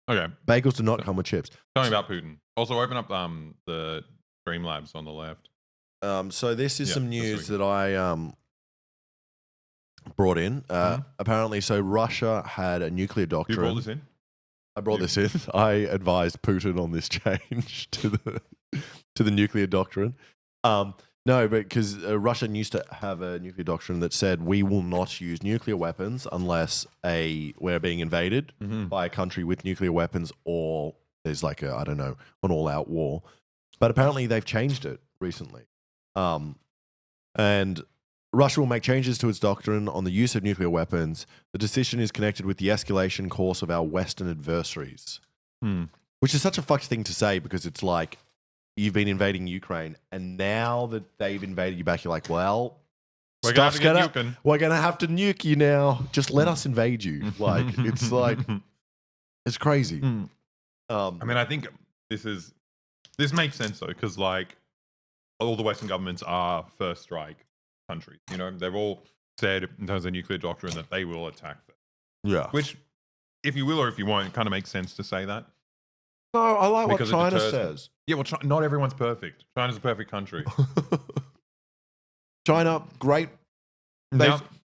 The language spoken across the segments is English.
Okay. Bagels do not come with chips. Tell me about Putin. Also, open up the Streamlabs on the left. So this is some news that I brought in. Apparently, so Russia had a nuclear doctrine. You brought this in? I brought this in. I advised Putin on this change to the nuclear doctrine. No, but because Russia used to have a nuclear doctrine that said we will not use nuclear weapons unless we're being invaded by a country with nuclear weapons, or there's like an all-out war. But apparently they've changed it recently. And Russia will make changes to its doctrine on the use of nuclear weapons. The decision is connected with the escalation course of our Western adversaries, which is such a fucked thing to say because it's like, you've been invading Ukraine, and now that they've invaded you back, you're like, well, we're going to have to nuke you now. Just let us invade you. Like, it's crazy. I mean, I think this makes sense, though, because, like, all the Western governments are first strike countries. You know, they've all said, in terms of nuclear doctrine, that they will attack first. Yeah. Which, if you will or if you won't, it kind of makes sense to say that. No, I like what China says. Yeah, well, not everyone's perfect. China's a perfect country. China, great.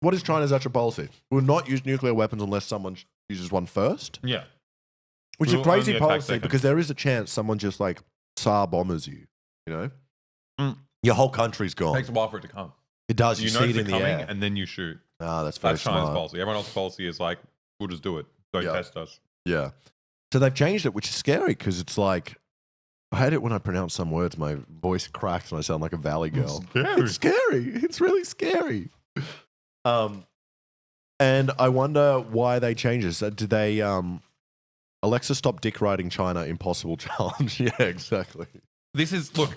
What is China's actual policy? We'll not use nuclear weapons unless someone uses one first? Yeah. Which is a crazy policy because there is a chance someone just like Tsar bombers you, you know? Your whole country's gone. It takes a while for it to come. It does. You see it in the coming, air. And then you shoot. That's very smart. China's policy. Everyone else's policy is like, we'll just do it. Don't test us. Yeah. So they've changed it, which is scary because it's like, I hate it when I pronounce some words, my voice cracks and I sound like a valley girl. It's scary. It's really scary. And I wonder why they changed this. Did they, Alexa, stop dick riding China, impossible challenge? Yeah, exactly. This is, look,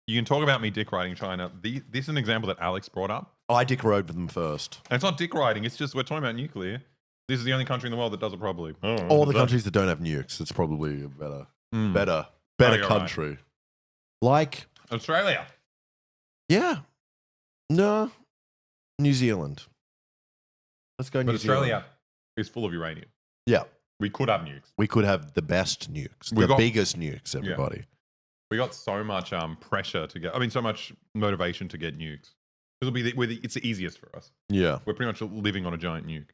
you can talk about me dick riding China. This is an example that Alex brought up. I dick rode with them first. And it's not dick riding, it's just we're talking about nuclear. This is the only country in the world that does it properly. All the countries that don't have nukes, it's probably a better country. Right. Like Australia. Yeah. No. New Zealand. Let's go New Zealand. Australia is full of uranium. Yeah. We could have nukes. We could have the best nukes. The biggest nukes, everybody. Yeah. We got so much pressure to get, so much motivation to get nukes. It's the easiest for us. Yeah. We're pretty much living on a giant nuke.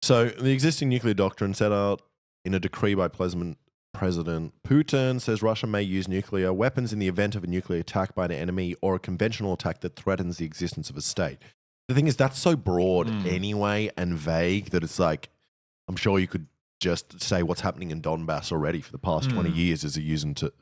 So the existing nuclear doctrine set out in a decree by President Putin says Russia may use nuclear weapons in the event of a nuclear attack by an enemy or a conventional attack that threatens the existence of a state. The thing is, that's so broad anyway and vague that it's like, I'm sure you could just say what's happening in Donbass already for the past 20 years as a reason to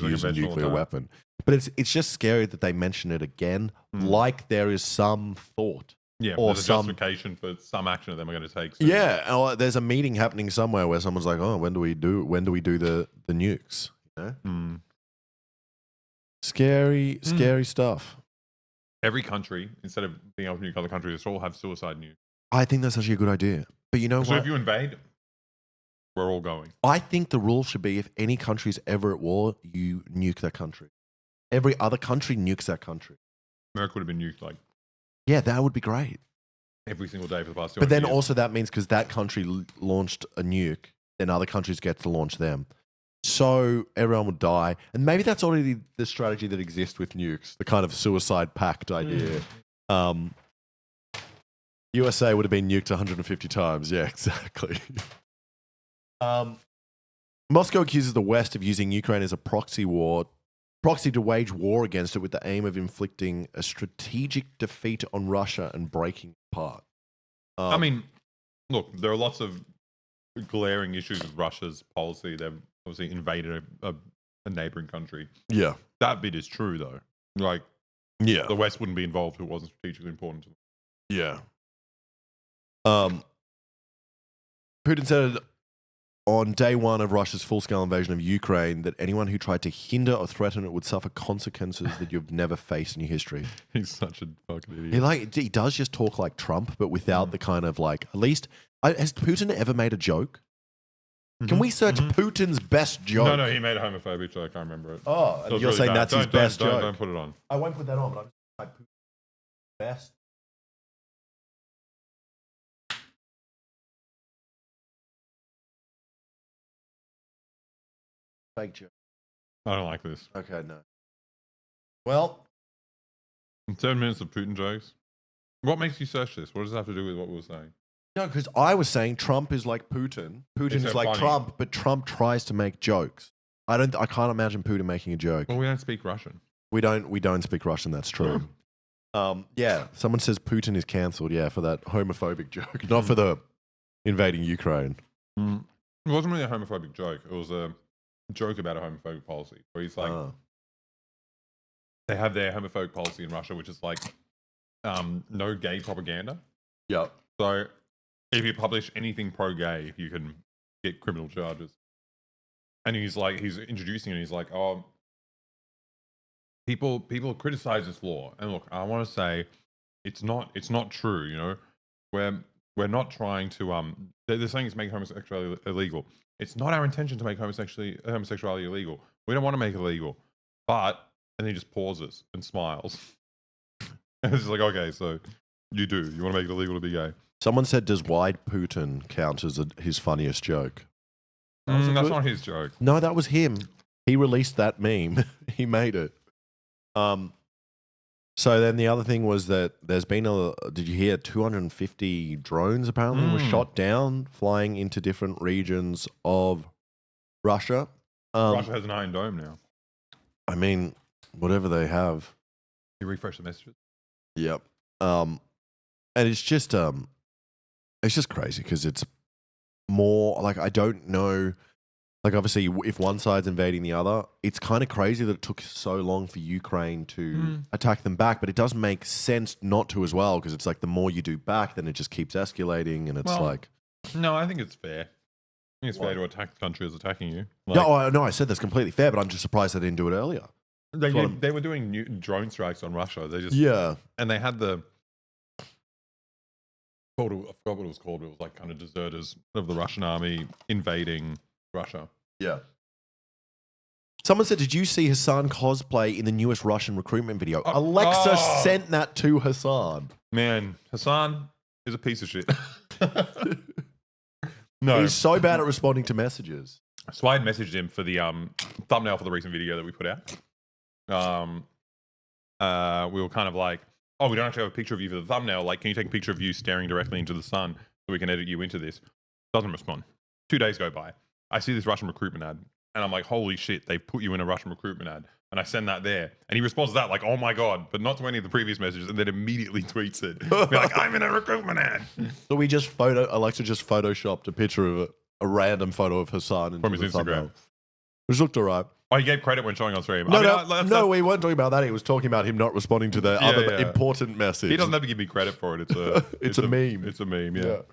use a nuclear weapon. But it's just scary that they mention it again, like there is some thought. Yeah, or there's a justification for some action that they're going to take. So. Yeah, or there's a meeting happening somewhere where someone's like, "Oh, when do we do the nukes?" You know? Scary stuff. Every country, instead of being able to nuke other countries, all have suicide nukes. I think that's actually a good idea. But you know what? So if you invade, we're all going. I think the rule should be if any country's ever at war, you nuke that country. Every other country nukes that country. America would have been nuked like. Yeah, that would be great. Every single day for the past 200 years. But then also that means because that country launched a nuke, then other countries get to launch them. So everyone would die. And maybe that's already the strategy that exists with nukes, the kind of suicide pact idea. USA would have been nuked 150 times. Yeah, exactly. Moscow accuses the West of using Ukraine as a proxy to wage war against it with the aim of inflicting a strategic defeat on Russia and breaking it apart. I mean, look, there are lots of glaring issues with Russia's policy. They've obviously invaded a neighboring country. Yeah. That bit is true, though. Like, the West wouldn't be involved if it wasn't strategically important to them. Yeah. Putin said on day one of Russia's full-scale invasion of Ukraine that anyone who tried to hinder or threaten it would suffer consequences that you've never faced in your history. He's such a fucking idiot. He does just talk like Trump, but without the kind of like, at least, has Putin ever made a joke? Can we search Putin's best joke? No, he made a homophobic joke. I remember it. Oh, and you're really saying that's his best joke? Don't put it on. I won't put that on, but I'm like, Putin's best Fake joke. I don't like this. Okay, no. Well, 7 minutes of Putin jokes. What makes you search this? What does it have to do with what we were saying? no, because I was saying Trump is like Putin. Putin It's is so like funny. Trump, but Trump tries to make jokes. I can't imagine Putin making a joke. Well, we don't speak Russian. We don't speak Russian. That's true. Yeah, someone says Putin is cancelled. Yeah, for that homophobic joke, not for the invading Ukraine. It wasn't really a homophobic joke. It was a joke about a homophobic policy. Where he's like, they have their homophobic policy in Russia, which is like no gay propaganda. Yep. So if you publish anything pro-gay, you can get criminal charges. And he's introducing it. And he's like, oh, people criticize this law, and look, I want to say, it's not true. You know, we're not trying to they're saying it's making homosexuality illegal. It's not our intention to make homosexuality illegal. We don't want to make it illegal, but and then he just pauses and smiles. And it's just like, okay, so you want to make it illegal to be gay. Someone said, does wide Putin count as his funniest joke? That's not his joke. No, that was him. He released that meme. He made it. So then the other thing was that there's been did you hear 250 drones apparently were shot down flying into different regions of Russia? Russia has an Iron Dome now. I mean, whatever they have. You refresh the messages. Yep. And it's just crazy because it's more like, I don't know. Like, obviously, if one side's invading the other, it's kind of crazy that it took so long for Ukraine to attack them back. But it does make sense not to as well, because it's like the more you do back, then it just keeps escalating, and it's like... No, I think it's fair. I think it's fair to attack the country as attacking you. No, I said that's completely fair, but I'm just surprised they didn't do it earlier. They were doing new drone strikes on Russia. They just... Yeah. And they had the... I forgot what it was called. It was like kind of deserters of the Russian army invading Russia. Yeah. Someone said, did you see Hassan cosplay in the newest Russian recruitment video? Alexa sent that to Hassan. Man, Hassan is a piece of shit. No. He's so bad at responding to messages. So I had messaged him for the thumbnail for the recent video that we put out. We were kind of like, oh, we don't actually have a picture of you for the thumbnail. Like, can you take a picture of you staring directly into the sun so we can edit you into this? Doesn't respond. 2 days go by. I see this Russian recruitment ad, and I'm like, holy shit, they put you in a Russian recruitment ad. And I send that there. And he responds to that like, oh my God, but not to any of the previous messages, and then immediately tweets it. Be like, I'm in a recruitment ad. So Alexa just photoshopped a picture of a random photo of Hassan from his Instagram. Thumbnail, which looked all right. Oh, he gave credit when showing on stream. No, we weren't talking about that. He was talking about him not responding to the other important message. He doesn't have to give me credit for it. It's a meme. It's a meme, yeah.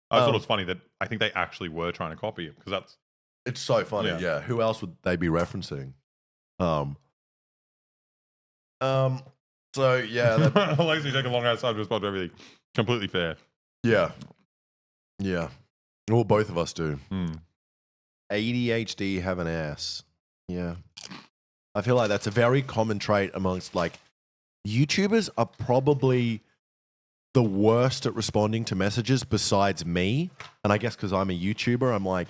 I thought it was funny that I think they actually were trying to copy him, because that's... It's so funny, yeah. Who else would they be referencing? So, yeah. Alexa, you take a long ass time to respond to everything. Completely fair. Yeah. Yeah. Well, both of us do. ADHD have an ass. Yeah. I feel like that's a very common trait amongst, like, YouTubers are probably the worst at responding to messages besides me. And I guess because I'm a YouTuber, I'm like,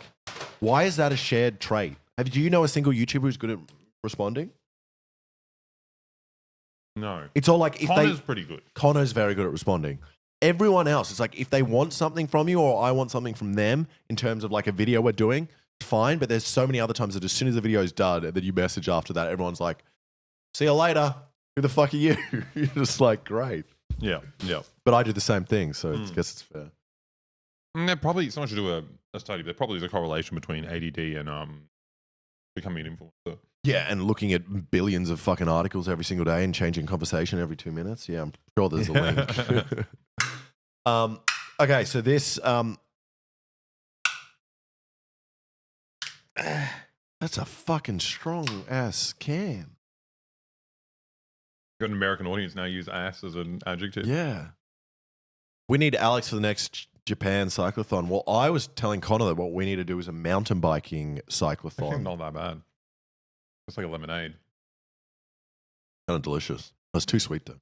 why is that a shared trait? Do you know a single YouTuber who's good at responding? No. It's all like, Connor's pretty good. Connor's very good at responding. Everyone else, it's like, if they want something from you or I want something from them in terms of like a video we're doing, fine. But there's so many other times that as soon as the video's done and then you message after that, everyone's like, see you later. Who the fuck are you? You're just like, great. Yeah, yeah. But I do the same thing, so I guess it's fair. There probably, someone should do a study. There probably is a correlation between ADD and becoming an influencer. Yeah, and looking at billions of fucking articles every single day and changing conversation every 2 minutes. Yeah, I'm sure there's a link. Okay, so this... that's a fucking strong-ass can. Got an American audience now use ass as an adjective. Yeah. We need Alex for the next Japan cyclothon. Well, I was telling Connor that what we need to do is a mountain biking cyclothon. Actually, not that bad. It's like a lemonade. Kind of delicious. That's too sweet though.